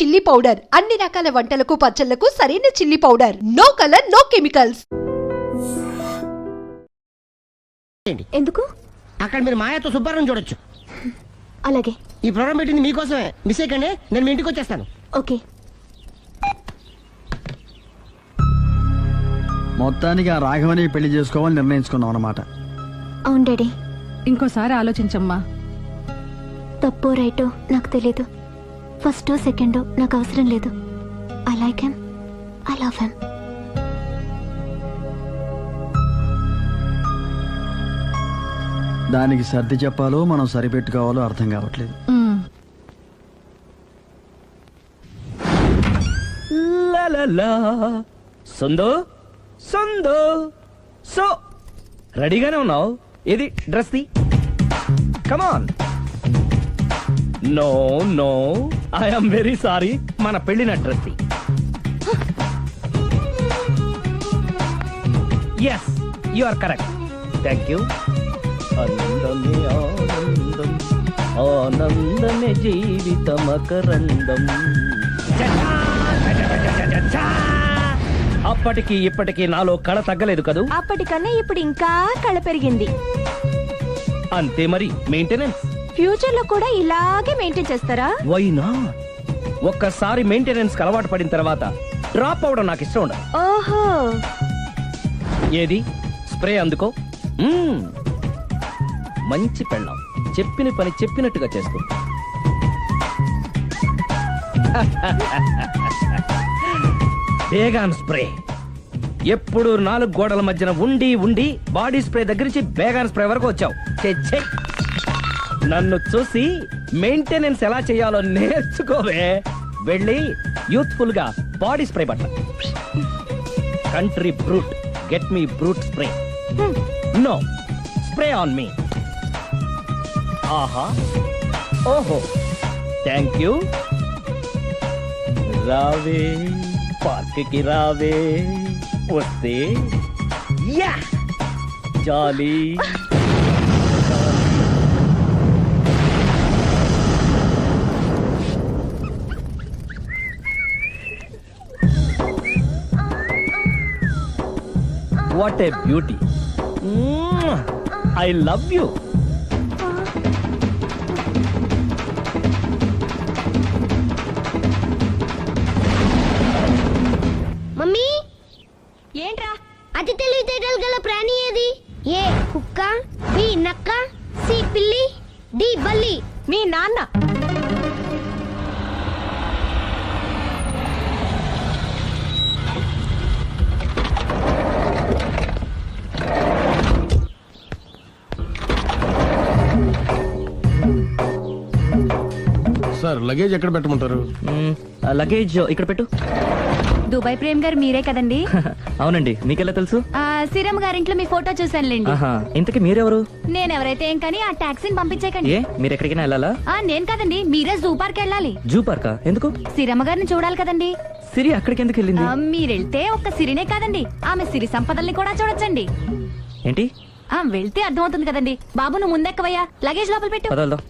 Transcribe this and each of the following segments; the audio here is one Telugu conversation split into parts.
చిల్లీ పౌడర్ అన్ని రకాల వంటలకు పచ్చళ్లకు సరైన chilli powder. No colour no chemicals. ఎందుకు? అక్కడ మీరు మాయాతో సుబ్బారావు చూడొచ్చు. అలాగే. ఈ ప్రోగ్రామ్ పెట్టింది మీకోసమే. మిస్ అయ్యకండి, నేను మీ ఇంటికి వచ్చేస్తాను. ఓకే. మొత్తానికి ఆ రాఘవని పెళ్లి చేసుకోవాలని నిర్ణయించుకున్నాం అన్నమాట. అవును డాడీ. ఇంకోసారి ఆలోచించమ్మా. తప్పో రైటో నాకు తెలీదు. ఫస్టో సెకండో నాకు అవసరం లేదు. I like him, I love him. దానికి సర్ది చెప్పాలో మనం సరిపెట్టుకోవాలో అర్థం కావట్లేదు. సందో సందో సో రెడీగానే ఉన్నావు? ఏది డ్రెస్ ది? Come on. No no, I'm very sorry, మన పెళ్లిన డ్రెస్ ది. Yes, you are correct. Thank you. ఆనందమే ఆనందం, ఆనందమే జీవితమకరందం. అప్పటికి ఇప్పటికి నాలో కళ తగ్గలేదు కదూ? అప్పటికన్నా ఇప్పుడు ఇంకా కళ పెరిగింది. అంతే మరి. మెయింటెనెన్స్ ఫ్యూచర్ లో కూడా ఇలాగే మెయింటైన్ చేస్తారా? Why not? ఒక్కసారి మెయింటెనెన్స్ కి అలవాటు పడిన తర్వాత డ్రాప్ అవడం నాకు ఇష్టం ఉండదు. ఓహో. ఏది స్ప్రే అందుకో. మంచి పెళ్ళాం, చెప్పిన పని చెప్పినట్టుగా చేస్తూ. Baygon spray. ఎప్పుడు 4 గోడల మధ్యన ఉండి ఉండి బాడీ స్ప్రే దగ్గర నుంచి బేగాన్ స్ప్రే వరకు వచ్చావు. నన్ను చూసి మెయింటెనెన్స్ ఎలా చేయాలో నేర్చుకోవే. వెళ్ళి యూత్ఫుల్ గా బాడీ స్ప్రే బట్ట. Country Brut, get me Brut spray. No, spray on me. ఆహా, ఓహో, థ్యాంక్ యూ. రావే పార్క్ కి రావే, వస్తే యా jolly. What a beauty. I love you. Mummy, ఏంట్రా? అతి తెలివితేటలు గల ప్రాణి ఏది? ఏ కుక్క, బి నక్క, సి పిల్లి, డి బల్లి. మీ నాన్న. సార్, లగేజ్ ఎక్కడ పెట్టమంటారు? లగేజ్ ఇక్కడ పెట్టు. దుబాయ్ ప్రేమ్ గారు మీరే కదండి? అవునండి, మీకెలా తెలుసు? శ్రీరమ్మ గారింట్లో మీ ఫోటో చూసానులేండి. ఇంతకీ మీరెవరు? నేనెవరైతే ఏం కానీ ఆ టాక్సీని పంపించేకండి. ఏ, మీరు ఎక్కడికైనా వెళ్ళాలా? నేను కదండి, మీరే జూ పార్క్ వెళ్ళాలి. జూ పార్కా? ఎందుకు? శ్రీరమ్మ గారిని చూడాలి కదండి. సిరి అక్కడికి ఎందుకు వెళ్ళింది? మీరెళ్తే ఒక్క సిరినే కాదండి, ఆమె సిరి సంపదల్ని కూడా చూడొచ్చండి. ఏంటి? వెళ్తే అర్థమవుతుంది కదండి. బాబు, నువ్వు ముందెక్కవయ్యా, లగేజ్ లోపల పెట్టు. పదల్దో.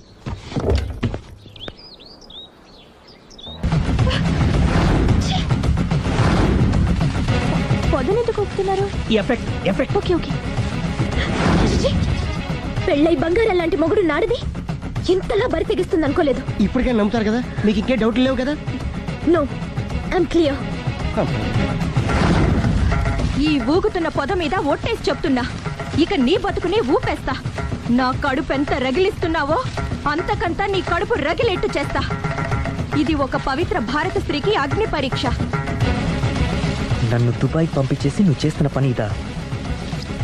పొద్దునెందుకు ఒప్పుతున్నారు? ఎఫెక్ట్. Okay okay. పెళ్ళై బంగారం లాంటి మొగుడు నాడిది ఇంతలా బరి తెగిస్తుంది అనుకోలేదు. ఇప్పటికే నమ్ముతారు కదా, మీకు ఇంకే డౌట్లు లేవు కదా? No, I'm clear. ఈ ఊగుతున్న పొద మీద ఒట్టేసి చెప్తున్నా, ఇక నీ బతుకునే ఊపేస్తా. నా కడుపు ఎంత రగిలిస్తున్నావో అంతకంతా నీ కడుపు రగిలేట్టు చేస్తా. ఇది ఒక పవిత్ర భారత స్త్రీకి అగ్ని పరీక్ష. నన్ను దుబాయ్ పంపించేసి నువ్వు చేస్తున్న పని ఇదా?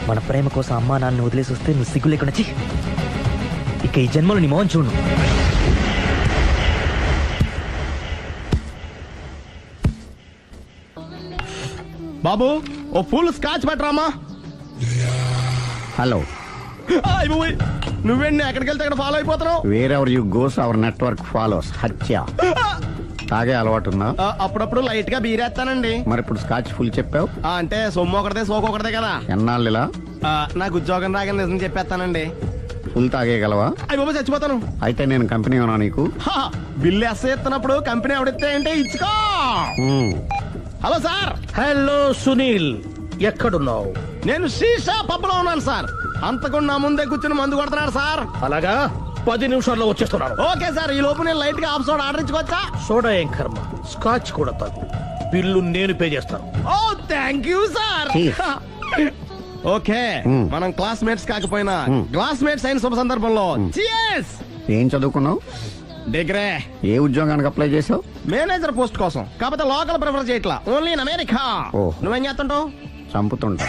మన ప్రేమ కోసం అమ్మా నాన్న వదిలేసి వస్తే నువ్వు సిగ్గు లేకుండా ఇక ఈ జన్మలో నీ మోహన్ చూడు. బాబు, ఓ ఫుల్ స్కాచ్ పెట్టరామా. హలో. నువ్వేండి ఎక్కడికి వెళ్తే అక్కడ ఫాలో అయిపోతున్నావు? Wherever you goes our network follows. హత్య. తాగే అలవాటు ఉందా? అప్పుడప్పుడు లైట్ గా బీరేస్తానండి. మరి ఇప్పుడు స్కాచ్ ఫుల్ చెప్పావు అంటే సొమ్ము ఒకటిదే సోకు ఒకటిదే కదా. ఎన్నాళ్ళు ఇలా? నాకు ఉద్యోగం రాగానే నిజం చెప్పేస్తానండి. ఫుల్ తాగేయగలవా? అయ్యి బాబా చచ్చిపోతాను. అయితే నేను కంపెనీ ఉన్నా నీకు. బిల్లు ఎస్ఐ ఎత్తినప్పుడు కంపెనీ ఎవడితే అంటే ఇచ్చుకో. Hello sir. హలో సునీల్, ఎక్కడున్నావు? నేను శీషా పబ్ లో ఉన్నాను సార్. అంతకుండా నా ముందే కూర్చుని మందు కొడుతున్నాడు సార్. అలాగా, 10 నిమిషాల్లో వచ్చేస్తున్నాను. Okay sir. ఈ లోపు నేను లైట్ గా హాఫ్ సోడా ఆర్డర్ ఇచ్చుకోవచ్చా? సోడా ఏం కర్మ, స్కాచ్ కూడా తాగు. బిల్లు నేను పే చేస్తాను. ఓ థ్యాంక్ యూ సార్. ఓకే, మనం క్లాస్మేట్స్ కాకపోయినా క్లాస్మేట్స్ అయిన శుభ సందర్భంలో cheers. ఏం చదువుకున్నావు? డిగ్రీ. ఏ ఉద్యోగానికి అప్లై చేసావు? మేనేజర్ పోస్ట్ కోసం. కాకపోతే లోకల్ ప్రిఫర్ చేయట్లా, ఓన్లీ ఇన్ అమెరికా. నువ్వేం చేస్తుంటావు? చంపుతుంటా.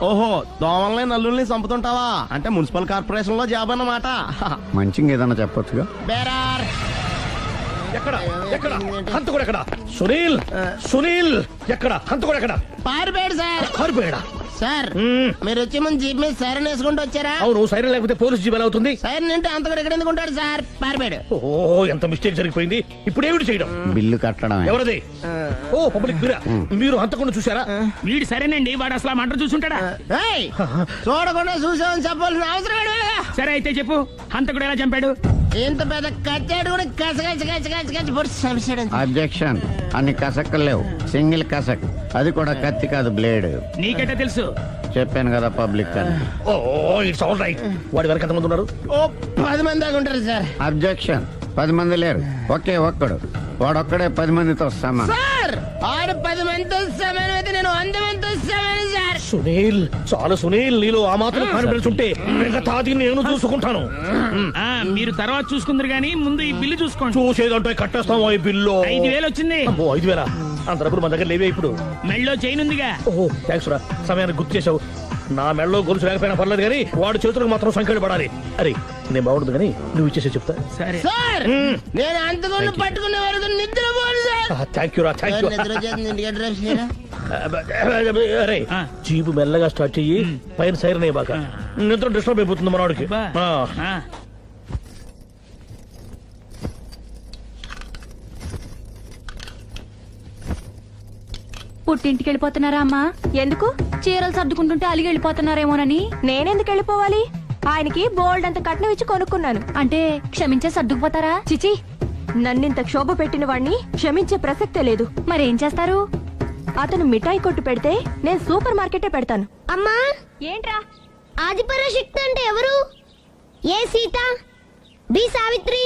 ఓహో, దోమల్ని నల్లుల్ని చంపుతుంటావా? అంటే మున్సిపల్ కార్పొరేషన్ లో జాబ్ అన్నమాట. మంచిగా ఏదన్నా చెప్పొచ్చుగా. బేరార్. ఎక్కడ ఎక్కడ హంతకుడు ఎక్కడ? సునీల్, సునీల్ ఎక్కడ? హంతకుడు ఎక్కడ? పారిపోయాడు సార్. పారిపోయాడా? సార్ మీరు వచ్చే ముందు జీప్ మీద సైరన్ వేసుకుంటూ వచ్చారా? అవును, సైరన్ లేకపోతే పోలీస్ జీప్ ఎలా అవుతుంది? సైరన్ అంటే అంతకుడు ఎక్కడ ఎందుకు ఉంటాడు సార్? పారిపోయాడు. ఓ, ఎంత మిస్టేక్ జరిగిపోయింది. ఇప్పుడు ఏమిటి చేయడం? బిల్లు కట్టడం. ఎవరది? ఓ, పబ్లిక్ మీరా? మీరు హంతకుండా చూసారా? వీడు సరేనండి, వాడు అసలు ఆ మంట చూసుంటాడా? చూడకుండా చూసామని చెప్పాల్సిన అవసరం లేదు. సరే అయితే చెప్పు, హంతకుడు ఎలా చంపాడు? ఇంత పెద్ద కచ్చాడు కూడా కచ్చ పొడి. అబ్జెక్షన్. అన్ని కసక్కులు లేవు, సింగిల్ కసక్. అది కూడా కత్తి కాదు, బ్లేడ్. నీకెట్టా తెలుసు? చెప్పాను కదా పబ్లిక్ అని. ఓ, ఇట్స్ ఆల్ రైట్. వాడి వరకు ఎంతమంది ఉన్నారు? ఓ 10 మంది దాకా ఉంటారు సార్. అబ్జెక్షన్. 10 మంది లేరు, ఒకే ఒక్కడు. వాడొక్కడే 10 మందితో సమానం. సార్ ఆడు 10 మందితో సమానం అయితే నేను 100 మందితో సమానం సార్. సునీల్, చాలు సునీల్, నీలో ఆ మాత్రం కాన్ఫిడెన్స్ ఉంటే మిగతాది నేను చూసుకుంటాను. మీరు తర్వాత చూసుకుందరు గానీ ముందు ఈ బిల్లు చూసుకోండి. చూసేదంటే కట్టేస్తాము ఈ బిల్లు. 5,000 వచ్చింది. 5,000? అంత డబ్బులు మన దగ్గర లేవే ఇప్పుడు. మెళ్ళో చైన్ ఉందిగా. ఓహో, థ్యాంక్స్ రా, సమయానికి గుర్తు చేసావు. నా మెడలో గొలుసు లేకపోయినా పర్లేదు కానీ వాడు చేతులకు మాత్రం సంఖ్యలు పడాలి. అరే, నేను బాగుంటుంది కానీ నువ్వు ఇచ్చేసే చెప్తా. సరే సార్, నేను అంతకుండా పట్టుకునే వరకు నిద్రపోను సార్. థ్యాంక్ యూ రా, థ్యాంక్ యూ. నిద్ర చేస్తుంది, ఇంటికి డ్రైవ్ చేయరా? అరే, జీపు మెల్లగా స్టార్ట్ చెయ్యి, పైన సైరన్ అయ్యాక నిద్ర డిస్టర్బ్ అయిపోతుంది మనవాడికి. పుట్టింటికి వెళ్ళిపోతున్నారా అమ్మా? ఎందుకు? చీరలు సర్దుకుంటుంటే అలిగి వెళ్ళిపోతున్నారేమోనని. నేనెందుకు వెళ్ళిపోవాలి? ఆయనకి బోల్డ్ అంత కట్నం ఇచ్చి కొనుక్కున్నాను. అంటే క్షమించే సర్దుకుపోతారా? చిచి, నన్నింత క్షోభ పెట్టిన వాణ్ణి క్షమించే ప్రసక్తే లేదు. మరేం చేస్తారు? అతను మిఠాయి కొట్టు పెడితే నేను సూపర్ మార్కెటే పెడతాను. అమ్మా, ఏంట్రా? ఆదిపరాశక్తి అంటే ఎవరు? A Sita, B Savitri,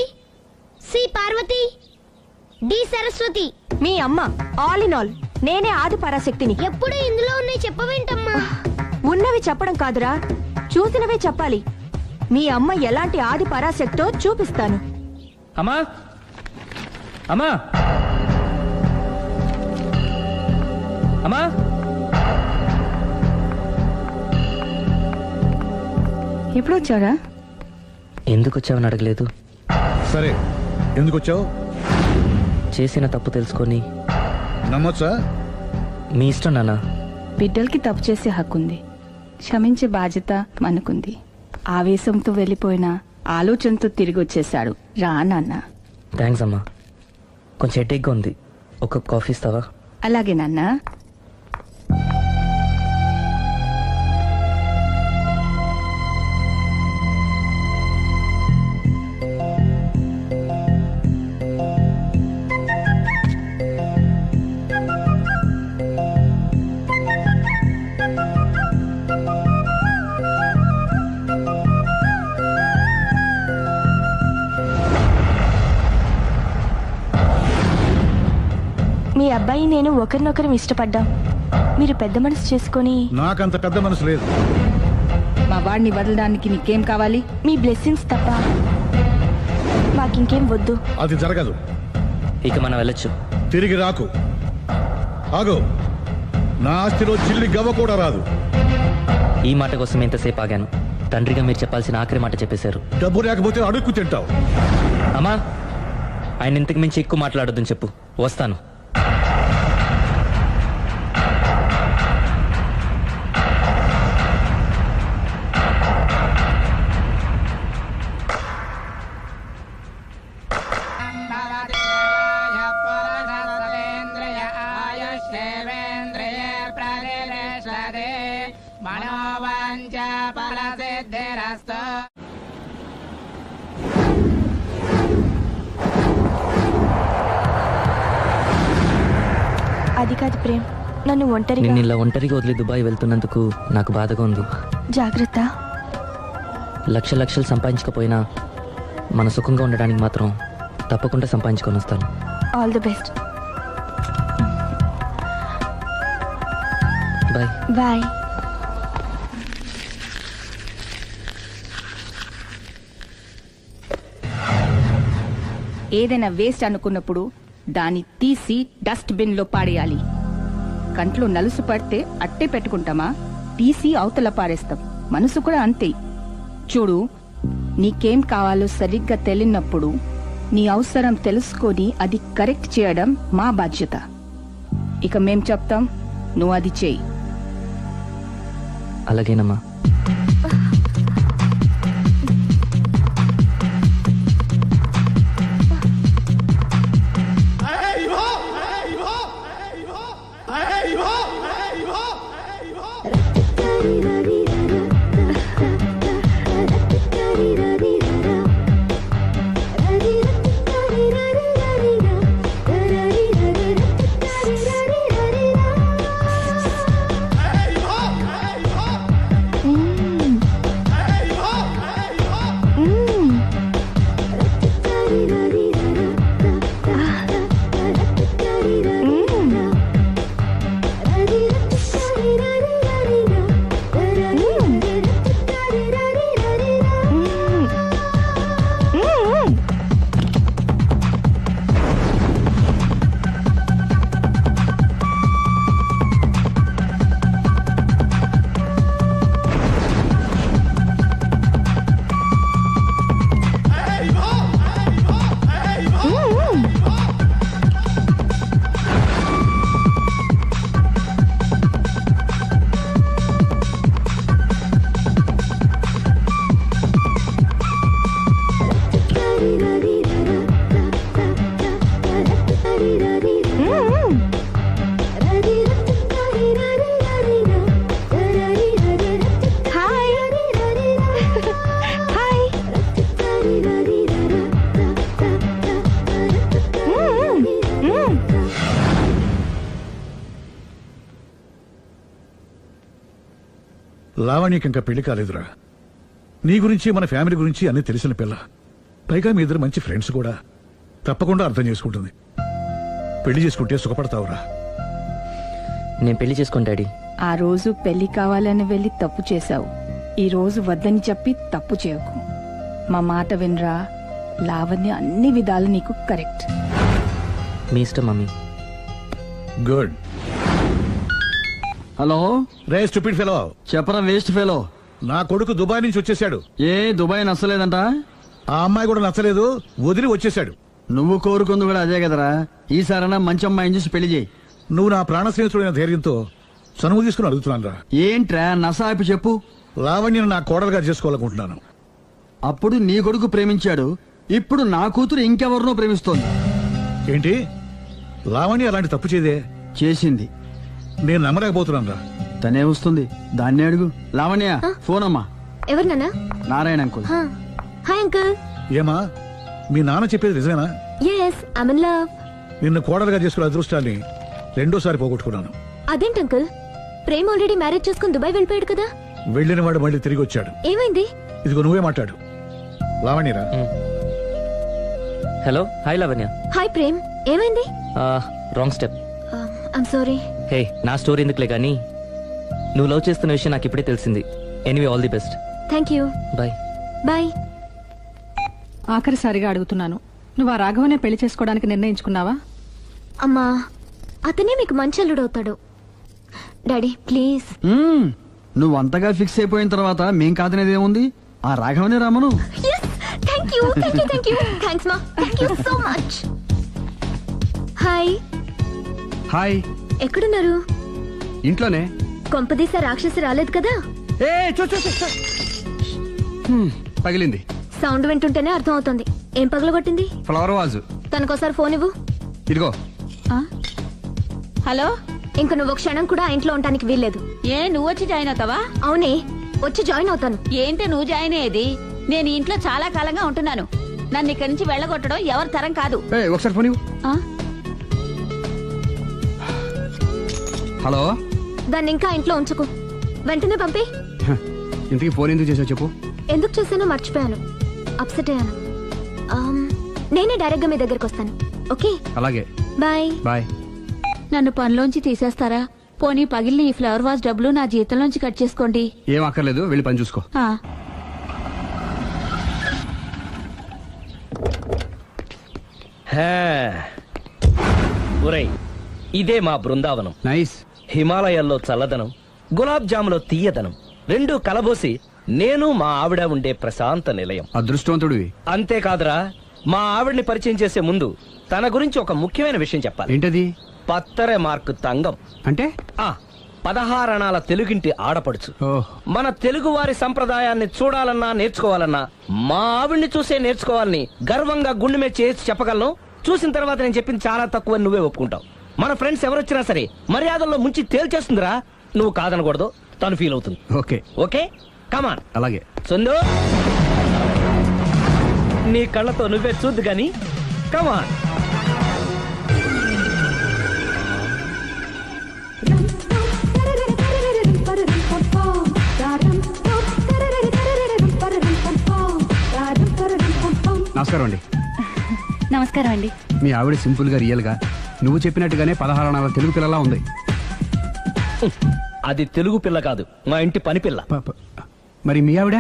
C Parvati, D Saraswati. మీ అమ్మ. ఆల్ ఇన్ ఆల్ నేనే ఆది పరాశక్తిని. ఎప్పుడు ఇందులో ఉన్నాయి చెప్పవేంటమ్మా? ఉన్నవి చెప్పడం కాదురా, చూసినవే చెప్పాలి. మీ అమ్మ ఎలాంటి ఆది పరాశక్తో చూపిస్తాను. అమ్మా, అమ్మా, అమ్మా. ఎప్పుడు వచ్చారా? ఎందుకు వచ్చావని అడగలేదు. సరే, ఎందుకు వచ్చావు? చేసిన తప్పు తెలుసుకొని. నమ్మొచ్చా? మీ ఇష్టం నాన్న. బిడ్డలకి తప్పు చేసే హక్కుంది, క్షమించే బాధ్యత మనకుంది. ఆవేశంతో వెళ్ళిపోయిన ఆలోచనతో తిరిగి వచ్చేశాడు. రా నాన్న. థ్యాంక్స్ అమ్మా. కొంచెం హెడేక్గా ఉంది, ఒక కాఫీ ఇస్తావా? అలాగే నాన్న. మీ అబ్బాయి నేను ఒకరినొకరం ఇష్టపడ్డాం. మీరు పెద్ద మనసు చేసుకొని. నాకంత పెద్ద మనసు లేదు. మా వాడిని వదలడానికి నీకేం కావాలి? మీ బ్లెస్సింగ్స్ తప్ప మాకింకేం వద్దు. అది జరగదు. ఇక మనం వెళ్ళొచ్చు. తిరిగి రాకు. ఆగు. నా ఆస్తిలో చిల్లి గవ్వ కూడా రాదు. ఈ మాట కోసం ఎంతసేపు ఆగాను. తండ్రిగా మీరు చెప్పాల్సిన ఆఖరి మాట చెప్పేశారు. డబ్బు లేకపోతే అడుక్కు తింటావు. అమ్మా, ఆయన ఇంతకు మించి ఎక్కువ మాట్లాడొద్దని చెప్పు. వస్తాను. అది కాదు ప్రేమ్, నన్ను ఒంటరిగా నిన్ను ఇలా ఒంటరిగా వదిలి దుబాయ్ వెళ్తున్నందుకు నాకు బాధగా ఉంది. జాగ్రత్త. లక్షలు సంపాదించకపోయినా మన సుఖంగా ఉండడానికి మాత్రం తప్పకుండా సంపాదించుకొని వస్తాను. All the best. Bye. Bye. ఏదైనా వేస్ట్ అనుకున్నప్పుడు దాన్ని తీసి డస్ట్ బిన్ లో పాడేయాలి. కంట్లో నలుసు పడితే అట్టే పెట్టుకుంటామా, తీసి అవతల పారేస్తాం. మనసు కూడా అంతే. చూడు, నీకేం కావాలో సరిగ్గా తెలియనప్పుడు నీ అవసరం తెలుసుకొని అది కరెక్ట్ చేయడం మా బాధ్యత. ఇక మేం చెప్తాం, నువ్వు అది చేయి. అలాగేనమ్మా. లావణ్యకి ఇంకా పెళ్లి కాలేదురా. నీ గురించి మన ఫ్యామిలీ గురించి అన్ని తెలిసిన పిల్ల. పైగా మీ ఇద్దరు మంచి ఫ్రెండ్స్ కూడా. తప్పకుండా అర్థం చేసుకుంటుంది. పెళ్లి చేసుకుంటే సుఖపడతావురా. నేను పెళ్లి చేసుకోను డాడీ. ఆ రోజు పెళ్లి కావాలని వెళ్ళి తప్పు చేశావు. ఈ రోజు వద్దని చెప్పి తప్పు చేయకు. మా మాట వినరా. లావణ్య అన్ని విధాలు నీకు కరెక్ట్. మీ ఇష్టం మమ్మీ. గుడ్. హలో రే స్టూపిడ్ ఫెలో. చెప్పరా వేస్ట్ ఫెలో. నా కొడుకు దుబాయ్ నుంచి వచ్చేసాడు. ఏ దుబాయ్ నచ్చలేదంట? ఆ అమ్మాయి కూడా నచ్చలేదు, వదిలి వచ్చేసాడు. నువ్వు కోరుకుంది కూడా అదే కదరా. ఈసారైనా మంచి అమ్మాయిని చూసి పెళ్లి చేయి. నువ్వు నా ప్రాణ స్నేహితుడైన ధైర్యంతో చనువు తీసుకుని అడుగుతున్నాను రా. ఏంట్రా నసాపి చెప్పు. లావణ్యను నా కోడలుగా చేసుకోవాలనుకుంటున్నాను. అప్పుడు నీ కొడుకు ప్రేమించాడు, ఇప్పుడు నా కూతురు ఇంకెవరినో ప్రేమిస్తోంది. ఏంటి? లావణ్య అలాంటి తప్పు చేయదే. చేసింది. నేను నమ్మలేకపోతున్నాను రా. తనే వస్తుంది, దాన్ని అడుగు. లావణ్య ఫోన్ అమ్మా. ఎవరు నాన్న? నారాయణ అంకుల్. Hi uncle. ఏమా మీ నాన్న చెప్పేది నిజమేనా? yes I'm in love. నిన్ను కోడలుగా చేసుకునే అదృష్టాన్ని రెండోసారి పోగొట్టుకున్నాను. అదేంటి అంకుల్, ప్రేమ్ ఆల్రెడీ మ్యారేజ్ చేసుకుని దుబాయ్ వెళ్ళిపోయాడు కదా. వెళ్ళిన వాడు మళ్ళీ తిరిగి వచ్చాడు. ఏమైంది? ఇదిగో నువ్వే మాట్లాడు. లావణ్యరా. Hello. Hi Lavanya. Hi Prem, ఏమైంది? Wrong step. I'm sorry. Hey, నా స్టోరీ ఎందుకులే కానీ నువ్వు లవ్ చేస్తున్న విషయం నాకు ఇప్పుడే తెలిసింది. Anyway all the best. Thank you. Bye. Bye. ఆఖరిసారిగా అడుగుతున్నాను, నువ్వు ఆ రాఘవనే పెళ్లి చేసుకోవడానికి నిర్ణయించుకున్నావా? అమ్మా, అతనే మీకు మంచి అల్లుడు అవుతాడు. Daddy please. నువ్వు అంతగా ఫిక్స్ అయిపోయిన తర్వాత మేం కాదనేది ఏముంది? ఆ రాఘవనే రామను. Thank you thank you thank you. Thanks మా, thank you so much. Hi. Hi. ఎక్కడున్నారు? ఇంట్లోనే. కొంపదీసా రాక్షసి రాలేదు కదా? పగిలింది. సౌండ్ వింటుంటేనే అర్థం అవుతుంది. ఏం పగలగొట్టింది? Flower vase. తనకోసారి ఫోన్ ఇవ్వు. ఇదిగో. హలో. ఇంక నువ్వు క్షణం కూడా ఆ ఇంట్లో ఉండడానికి వీల్లేదు. ఏ నువ్వు వచ్చి జాయిన్ అవుతావా? అవునే, వచ్చి జాయిన్ అవుతాను. ఏంటి నువ్వు జాయిన్ అయ్యేది? నేను ఈ ఇంట్లో చాలా కాలంగా ఉంటున్నాను. నన్ను ఇక్కడి నుంచి వెళ్ళగొట్టడం ఎవరి తరం కాదు. ఒకసారి ఫోన్ ఇవ్వు. హలో. దాన్ని ఇంకా ఇంట్లో ఉంచుకో, వెంటనే పంపి. ఇంతకీ ఫోన్ ఎందుకు చేసావు చెప్పు. ఎందుకు చేశానో మర్చిపోయాను, అప్సెట్ అయ్యాను. నేనే డైరెక్ట్ గా మీ దగ్గరకు వస్తాను. ఓకే, అలాగే, బాయ్. బాయ్. నన్ను పనిలోంచి తీసేస్తారా? పోనీ పగిలిన ఈ ఫ్లవర్ వాజ్ డబ్బులు నా జీతంలోంచి కట్ చేసుకోండి. ఏం అక్కర్లేదు, వెళ్ళి పని చూసుకో. ఆ. ఒరేయ్, ఇదే మా బృందావనం. నైస్. హిమాలయాల్లో చల్లదనం, గులాబ్ జాములో తీయదనం రెండూ కలబోసి నేను మా ఆవిడ ఉండే ప్రశాంత నిలయం. అదృష్టవంతుడివి. అంతేకాదురా, మా ఆవిడ్ని పరిచయం చేసే ముందు తన గురించి ఒక ముఖ్యమైన విషయం చెప్పాలి. ఏంటది? పత్తరె మార్కు తంగం అంటే 16 అణాల తెలుగింటి ఆడపడుచు. మన తెలుగు వారి సంప్రదాయాన్ని చూడాలన్నా నేర్చుకోవాలన్నా మా ఆవిడ్ని చూసే నేర్చుకోవాలని గర్వంగా గుండె మీద చేసి చెప్పగలను. చూసిన తర్వాత నేను చెప్పింది చాలా తక్కువ, నువ్వే ఒప్పుకుంటావు. మన ఫ్రెండ్స్ ఎవరొచ్చినా సరే మర్యాదల్లో ముంచి తేల్చేస్తుందిరా. నువ్వు కాదనకూడదు, తను ఫీల్ అవుతుంది. ఓకే ఓకే, కమాన్. అలాగే. సుందు, నీ కళ్ళతో నువ్వే చూద్దు గాని, కమాన్. నమస్కారం అండి. నమస్కారం అండి. మీ ఆవిడ సింపుల్ గా రియల్ గా నువ్వు చెప్పినట్టుగానే 16 అణాల తెలుగు పిల్లలా ఉంది. అది తెలుగు పిల్ల కాదు, మా ఇంటి పని పిల్ల. మరి మీ ఆవిడ?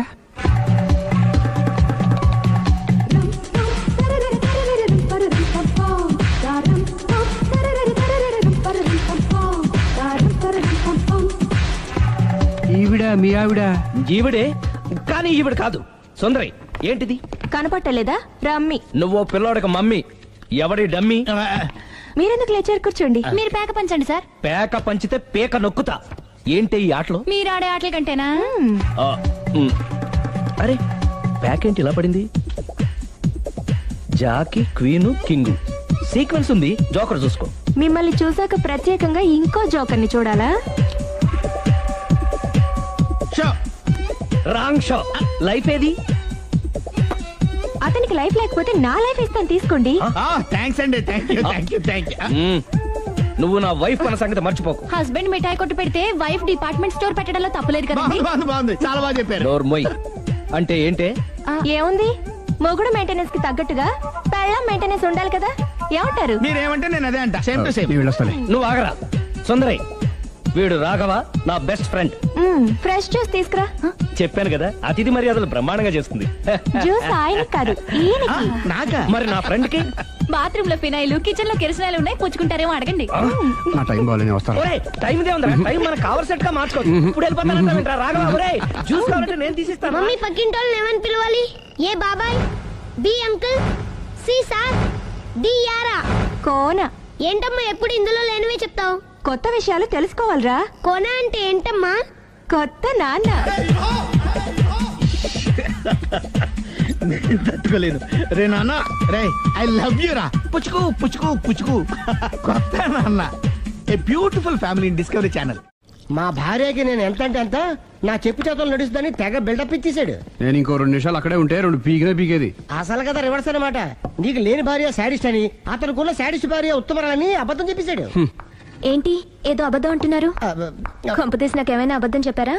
ఈవిడ మీ ఆవిడ? ఈవిడే, కానీ ఈవిడ కాదు. సుందరి, ఏంటిది కనపట్టలేదా? రమ్మి. నువ్వు పిల్లోడికి మమ్మీ, ఎవడి డమ్మీ? మీరెందుకు లేచారు? కూర్చోండి. మీరు పేక పంచండి సార్. పేక పంచితే పేక నొక్కుతా. ఏంటి ఈ ఆటలు? మీరు ఆడే ఆటల కంటేనా? అరే, పేకేంటి ఇలా పడింది? జాకి, క్వీను, కింగు సీక్వెన్స్ ఉంది. జోకర్ చూసుకో. మిమ్మల్ని చూసాక ప్రత్యేకంగా ఇంకో జోకర్ని చూడాలా? Wrong show. లైఫ్ ఏది? అతనికి లైఫ్ లేకపోతే నా లైఫ్ ఇస్తాను, తీసుకోండి. థ్యాంక్స్ అండి. Thank you. నువ్వు నా వైఫ్ అన్న సంగతి మర్చిపోకు. హస్బెండ్ మిఠాయి కొట్టు పెడితే వైఫ్ డిపార్ట్మెంట్ స్టోర్ పెట్టడంలో తప్పలేదు కదా. బాగుంది, చాలా బాగా చెప్పారు. డోర్ మొయ్. అంటే ఏంటే? ఏముంది, మొగుడు మెయింటెనెన్స్ కి తగ్గట్టుగా పెళ్ళాం మెయింటెనెన్స్ ఉండాలి కదా. ఏమంటారు? మీరేమంటే నేను అదే అంట. Same to same. నువ్వు ఆగరా. సుందరై, వీడు రాఘవ, నా బెస్ట్ ఫ్రెండ్. ఫ్రెష్ జ్యూస్ తీసుకురా. చెప్పాను కదా, అతిథి మర్యాదలు బ్రహ్మాండంగా చేస్తుంది. జ్యూస్ ఆయన కాదు, ఈయనకి. నాకా? మరి నా ఫ్రెండ్ కి? బాత్రూమ్ లో ఫినాయిల్, కిచెన్ లో కిరసనాయిలు ఉన్నాయి, పుచ్చుకుంటారేమో అడగండి. నా టైం బాగాలేని వస్తాను. టైం ఇదే ఉందా? టైం మనకు కావలసినట్టు గా మార్చుకోవచ్చు. ఇప్పుడు వెళ్ళిపోతానంటా రాఘవ. ఒరే, జ్యూస్ కావాలంటే నేను తీసిస్తాను. మమ్మీ పక్కింటోళ్ళని ఏమని పిలవాలి? ఏ బాబాయ్, B uncle, C sir, D యారా. కోన. ఏంటమ్మా ఎప్పుడు ఇందులో లేనివే చెప్తావు? కొత్త విషయాలు తెలుసుకోవాలరా. కోన అంటే ఏంటమ్మా? కొత్త నాన్న. తట్టుకోలేదు రే నాన్న. రే, ఐ లవ్ యూ రా. పుచ్చుకు పుచ్చుకు పుచ్చుకు. కొత్త నాన్న. A beautiful family in discovery channel. మా భార్యకి నేను ఎంత అంటే అంత నా చెప్పు చేతులు నడుస్తుందని తెగ బిల్డప్ ఇచ్చేసాడు. నేను ఇంకో 2 నిమిషాలు అక్కడే ఉంటే 2 పీకేది. అసలు కదా రివర్స్ అనమాట. నీకు లేని భార్య శాడిస్ట్ అని, అతనుకున్న శాడిస్ట్ భార్య ఉత్తమరాలని అబద్ధం చెప్పేశాడు. ఏంటి ఏదో అబద్ధం అంటున్నారు? కొంపతీసి నాకేమైనా అబద్ధం చెప్పారా?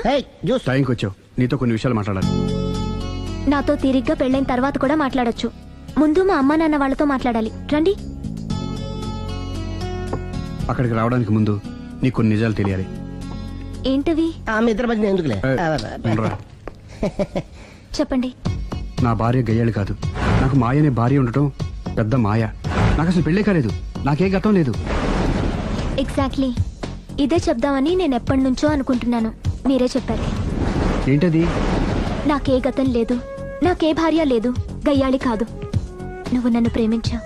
టైంకి వచ్చావు, నీతో కొన్ని విషయాలు మాట్లాడాలి. నాతో తీరిగ్గా పెళ్ళైన తర్వాత కూడా మాట్లాడొచ్చు. ముందు మా అమ్మా నాన్న వాళ్ళతో మాట్లాడాలి. రండి. అక్కడికి రావడానికి ముందు నీకు కొన్ని నిజాలు తెలియాలి. ఏంటవి? ఆమె ఇద్దరి మధ్య ఎందుకులే. చెప్పండి. నా భార్య గయ్యాళి కాదు. నాకు మాయ అనే భార్య ఉండటం పెద్ద మాయ. నాకు అసలు పెళ్ళే కాలేదు, నాకే గతం లేదు. ఎగ్జాక్ట్లీ ఇదే చెప్దామని నేను ఎప్పటి నుంచో అనుకుంటున్నాను. మీరే చెప్పారు. ఏంటది? నాకే గతం లేదు, నాకే భార్య లేదు, గయ్యాళి కాదు. నువ్వు నన్ను ప్రేమించావు,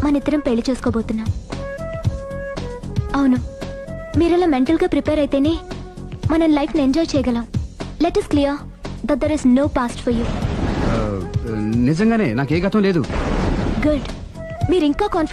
మనిద్దరం పెళ్లి చేసుకోబోతున్నాం. అవును, మీరలా మెంటల్గా ప్రిపేర్ అయితేనే మనం లైఫ్ని ఎంజాయ్ చేయగలం. Let is clear that there is no past for you. నిజంగానే నాకే గతం లేదు. గుడ్. మీరు ఇంకా కాన్ఫిడెంట్